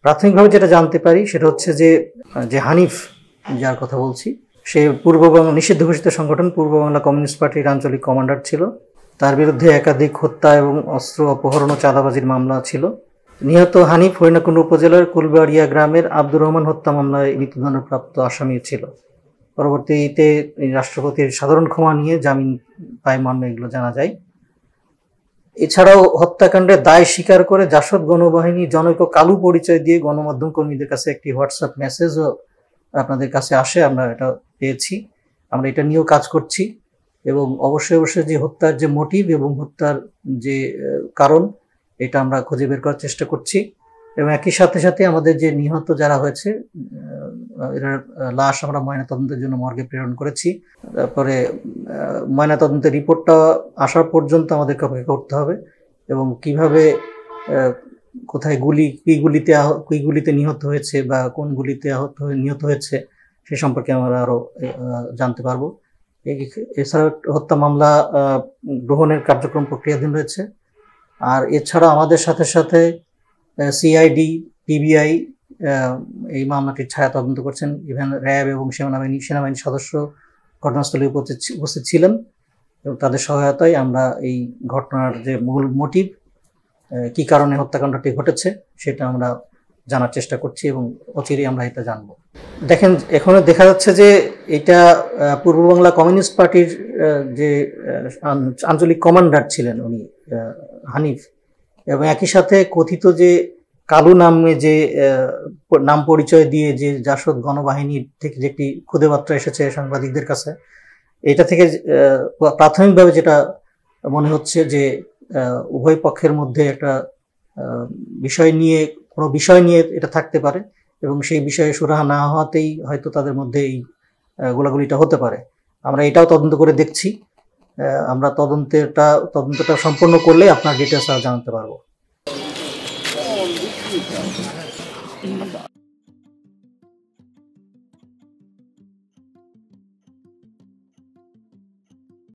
প্রাথমিকভাবে যেটা জানতে পারি সেটা হচ্ছে যে যে হানিফ যার কথা বলছি সে পূর্ববাংলা নিষিদ্ধ ঘোষিত সংগঠন পূর্ব বাংলা কমিউনিস্ট পার্টির আঞ্চলিক কমান্ডার ছিল। তার বিরুদ্ধে একাধিক হত্যা এবং অস্ত্র অপহরণ ও চাঁদাবাজির মামলা ছিল। নিহত হানিফ হরিণাকুণ্ড উপজেলার কুলবাড়িয়া গ্রামের আব্দুর রহমান হত্যা মামলায় মৃত্যুদণ্ডপ্রাপ্ত আসামি ছিল। পরবর্তীতে রাষ্ট্রপতির সাধারণ ক্ষমা নিয়ে জামিন পায় মর্মে এগুলো জানা যায়। এছাড়াও হত্যাকাণ্ডের দায় স্বীকার করে জাসদ গণবাহিনী জনৈক কালু পরিচয় দিয়ে গণমাধ্যম কর্মীদের কাছে একটি হোয়াটসঅ্যাপ মেসেজও আপনাদের কাছে আসে, আমরা এটা পেয়েছি। আমরা এটা নিয়েও কাজ করছি এবং অবশ্যই যে হত্যার যে মোটিভ এবং হত্যার যে কারণ এটা আমরা খুঁজে বের করার চেষ্টা করছি এবং একই সাথে আমাদের যে নিহত যারা হয়েছে এর লাশ আমরা ময়নাতদন্তের জন্য মর্গে প্রেরণ করেছি। তারপরে ময়নাতদন্তের রিপোর্টটা আসা পর্যন্ত আমাদেরকে অপেক্ষা করতে হবে এবং কিভাবে কোথায় কি গুলিতে নিহত হয়েছে বা কোন গুলিতে নিহত হয়েছে সে সম্পর্কে আমরা আরো জানতে পারবো। এছাড়া হত্যা মামলা গ্রহণের কার্যক্রম প্রক্রিয়াধীন রয়েছে। আর এছাড়া আমাদের সাথে সিআইডি, পিবিআই এই মামলাটির ছায়া তদন্ত করছেন। ইভেন র্যাব এবং সেনাবাহিনীর সদস্য ঘটনাস্থলে উপস্থিত ছিলেন এবং তাদের সহায়তায় আমরা এই ঘটনার যে মূল মোটিভ, কি কারণে হত্যাকাণ্ডটি ঘটেছে সেটা আমরা জানার চেষ্টা করছি এবং অচিরেই আমরা এটা জানবো। দেখেন, এখনো দেখা যাচ্ছে যে এটা পূর্ব বাংলা কমিউনিস্ট পার্টির যে আঞ্চলিক কমান্ডার ছিলেন উনি হানিফ, এবং একই সাথে কথিত যে কালু নামে যে নাম পরিচয় দিয়ে যে জাসদ গণবাহিনীর থেকে যে একটি খুদে বার্তা এসেছে সাংবাদিকদের কাছে, এটা থেকে প্রাথমিকভাবে যেটা মনে হচ্ছে যে উভয় পক্ষের মধ্যে একটা কোনো বিষয় নিয়ে এটা থাকতে পারে এবং সেই বিষয়ে সুরাহা না হওয়াতেই হয়তো তাদের মধ্যে এই গোলাগুলিটা হতে পারে। আমরা এটাও তদন্ত করে দেখছি। আমরা তদন্তটা সম্পন্ন করলে আপনার ডিটেলস জানাতে পারবো।